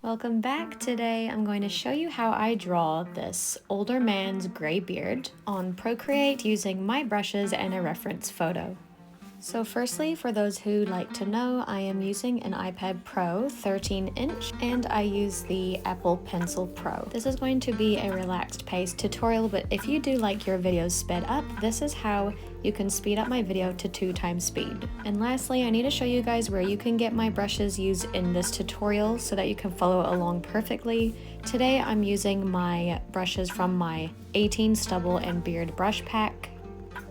Welcome back. Today I'm going to show you how I draw this older man's gray beard on Procreate using my brushes and a reference photo. So firstly, for those who like to know, I am using an iPad Pro 13-inch and I use the Apple Pencil Pro. This is going to be a relaxed paced tutorial, but if you do like your videos sped up, this is how you can speed up my video to 2x speed. And lastly, I need to show you guys where you can get my brushes used in this tutorial so that you can follow along perfectly. Today I'm using my brushes from my 18 Stubble and Beard brush pack.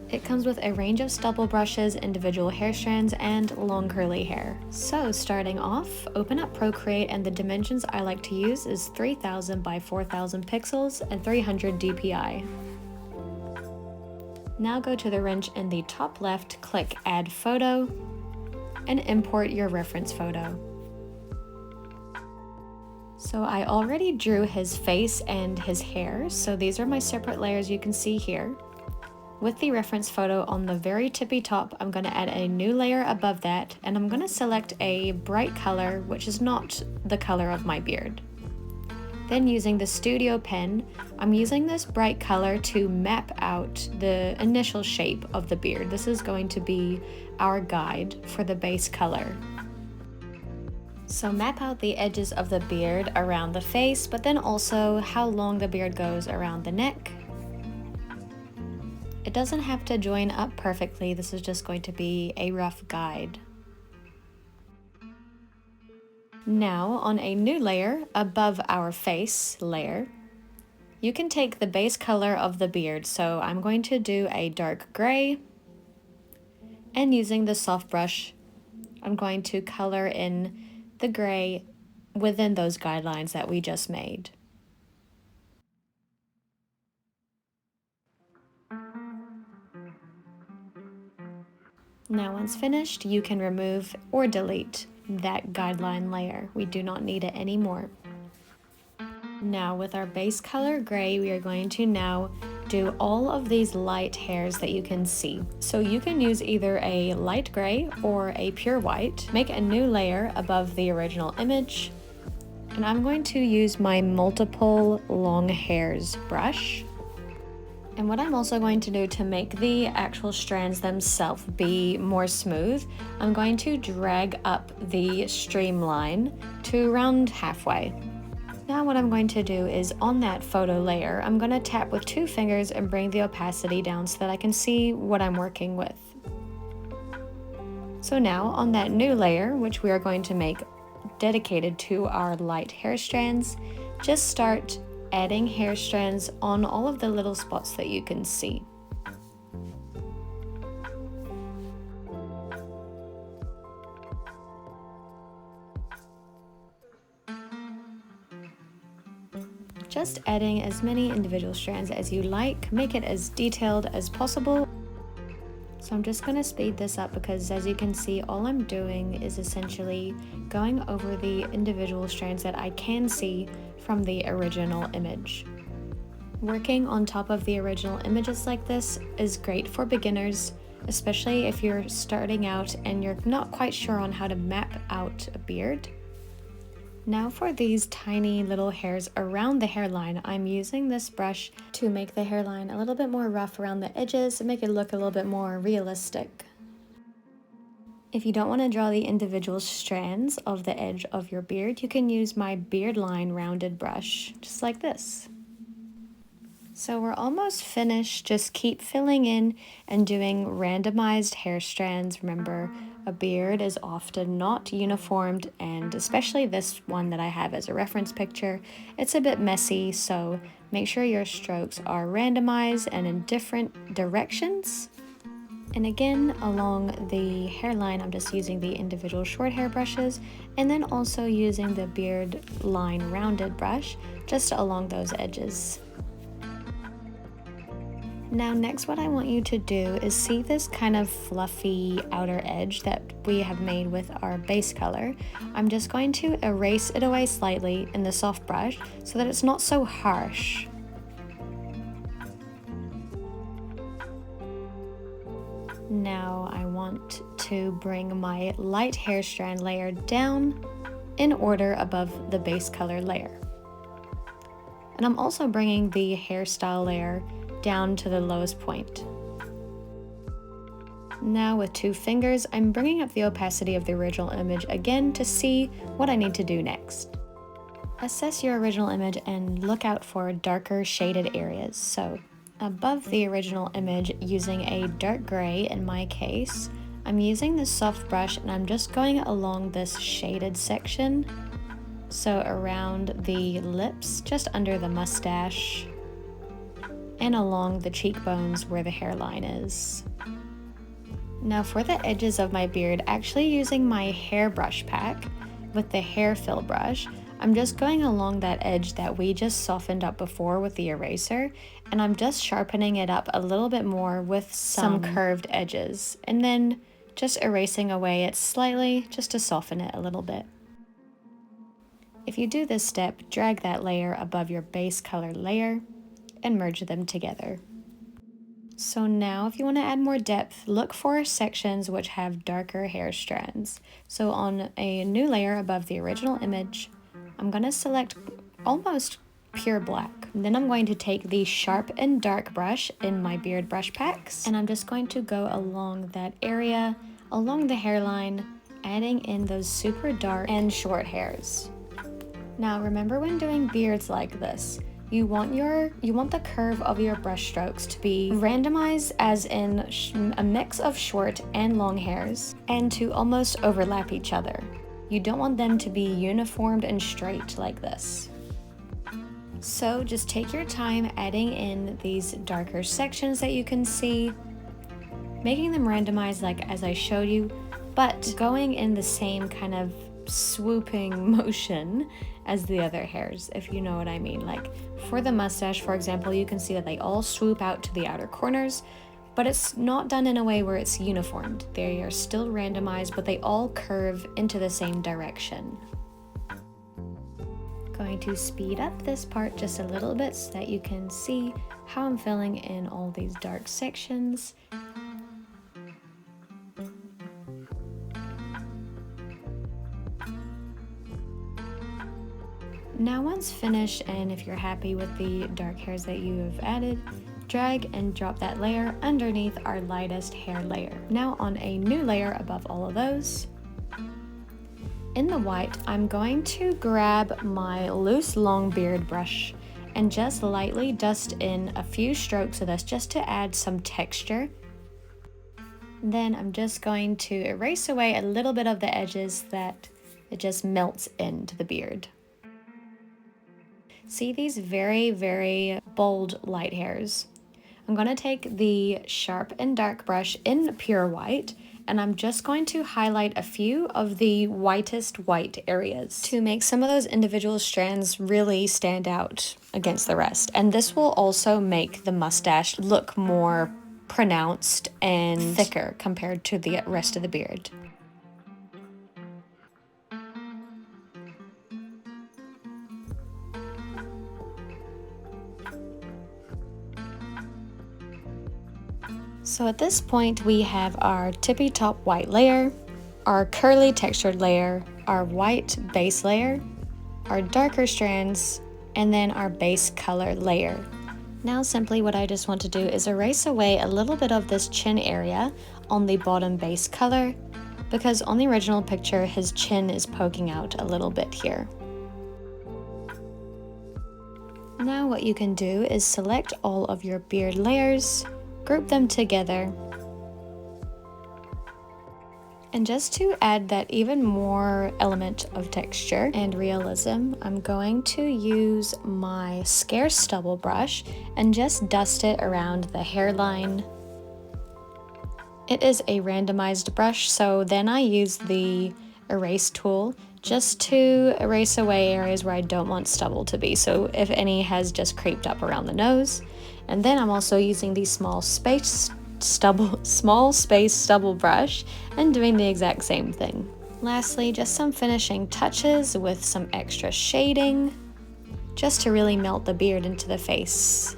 It comes with a range of stubble brushes, individual hair strands, and long curly hair. So starting off, open up Procreate, and the dimensions I like to use is 3000 by 4000 pixels and 300 dpi. Now go to the wrench in the top left, click Add Photo, and import your reference photo. So I already drew his face and his hair, so these are my separate layers you can see here. With the reference photo on the very tippy top, I'm going to add a new layer above that, and I'm going to select a bright color, which is not the color of my beard. Then using the Studio Pen, I'm using this bright color to map out the initial shape of the beard. This is going to be our guide for the base color. So map out the edges of the beard around the face, but then also how long the beard goes around the neck. It doesn't have to join up perfectly, this is just going to be a rough guide. Now, on a new layer above our face layer, you can take the base color of the beard. So I'm going to do a dark gray, and using the soft brush, I'm going to color in the gray within those guidelines that we just made. Now once finished, you can remove or delete that guideline layer. We do not need it anymore. Now with our base color gray, we are going to now do all of these light hairs that you can see. So you can use either a light gray or a pure white. Make a new layer above the original image. And I'm going to use my multiple long hairs brush. And what I'm also going to do to make the actual strands themselves be more smooth, I'm going to drag up the streamline to around halfway. Now what I'm going to do is on that photo layer, I'm going to tap with 2 fingers and bring the opacity down so that I can see what I'm working with. So now on that new layer, which we are going to make dedicated to our light hair strands, just start adding hair strands on all of the little spots that you can see. Just adding as many individual strands as you like, make it as detailed as possible. So I'm just going to speed this up because as you can see, all I'm doing is essentially going over the individual strands that I can see from the original image. Working on top of the original images like this is great for beginners, especially if you're starting out and you're not quite sure on how to map out a beard. Now for these tiny little hairs around the hairline, I'm using this brush to make the hairline a little bit more rough around the edges and make it look a little bit more realistic. If you don't want to draw the individual strands of the edge of your beard, you can use my beard line rounded brush, just like this. So we're almost finished, just keep filling in and doing randomized hair strands. Remember, a beard is often not uniformed, and especially this one that I have as a reference picture, it's a bit messy, so make sure your strokes are randomized and in different directions. And again, along the hairline, I'm just using the individual short hair brushes, and then also using the beard line rounded brush just along those edges. Now next, what I want you to do is see this kind of fluffy outer edge that we have made with our base color. I'm just going to erase it away slightly in the soft brush so that it's not so harsh. Now I want to bring my light hair strand layer down in order above the base color layer. And I'm also bringing the hairstyle layer down to the lowest point. Now with 2 fingers, I'm bringing up the opacity of the original image again to see what I need to do next. Assess your original image and look out for darker shaded areas. So above the original image, using a dark gray in my case, I'm using this soft brush and I'm just going along this shaded section. So around the lips, just under the mustache, and along the cheekbones where the hairline is. Now for the edges of my beard, actually using my hair brush pack with the hair fill brush, I'm just going along that edge that we just softened up before with the eraser, and I'm just sharpening it up a little bit more with some curved edges, and then just erasing away it slightly just to soften it a little bit. If you do this step, drag that layer above your base color layer and merge them together. So now if you want to add more depth, look for sections which have darker hair strands. So on a new layer above the original image, I'm going to select almost pure black. And then I'm going to take the sharp and dark brush in my beard brush packs, and I'm just going to go along that area, along the hairline, adding in those super dark and short hairs. Now remember, when doing beards like this, you want the curve of your brush strokes to be randomized, as in a mix of short and long hairs, and to almost overlap each other. You don't want them to be uniformed and straight like this. So just take your time adding in these darker sections that you can see, making them randomized like as I showed you, but going in the same kind of swooping motion as the other hairs, if you know what I mean. Like for the mustache, for example, you can see that they all swoop out to the outer corners, but it's not done in a way where it's uniformed. They are still randomized, but they all curve into the same direction. Going to speed up this part just a little bit so that you can see how I'm filling in all these dark sections. Now once finished, and if you're happy with the dark hairs that you have added, drag and drop that layer underneath our lightest hair layer. Now on a new layer above all of those, in the white, I'm going to grab my loose long beard brush and just lightly dust in a few strokes of this just to add some texture. Then I'm just going to erase away a little bit of the edges that it just melts into the beard. See these very, very bold light hairs? I'm going to take the sharp and dark brush in pure white, and I'm just going to highlight a few of the whitest white areas to make some of those individual strands really stand out against the rest. And this will also make the mustache look more pronounced and thicker compared to the rest of the beard. So at this point, we have our tippy top white layer, our curly textured layer, our white base layer, our darker strands, and then our base color layer. Now simply what I just want to do is erase away a little bit of this chin area on the bottom base color, because on the original picture, his chin is poking out a little bit here. Now what you can do is select all of your beard layers, group them together, and just to add that even more element of texture and realism, I'm going to use my scarce stubble brush and just dust it around the hairline. It is a randomized brush, so then I use the erase tool just to erase away areas where I don't want stubble to be, so if any has just creeped up around the nose. And then I'm also using the small space stubble brush and doing the exact same thing. Lastly, just some finishing touches with some extra shading, just to really melt the beard into the face.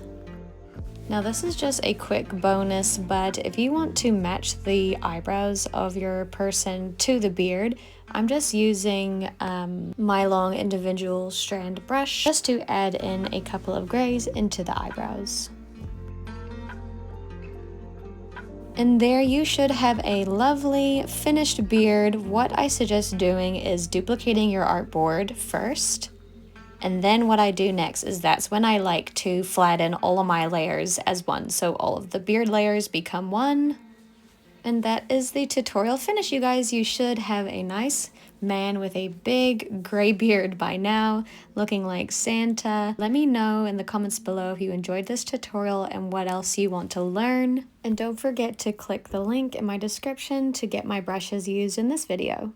Now this is just a quick bonus, but if you want to match the eyebrows of your person to the beard, I'm just using my long individual strand brush just to add in a couple of grays into the eyebrows. And there you should have a lovely finished beard. What I suggest doing is duplicating your artboard first. And then what I do next is that's when I like to flatten all of my layers as one. So all of the beard layers become one. And that is the tutorial finish, you guys. You should have a nice man with a big gray beard by now, looking like Santa. Let me know in the comments below if you enjoyed this tutorial and what else you want to learn. And don't forget to click the link in my description to get my brushes used in this video.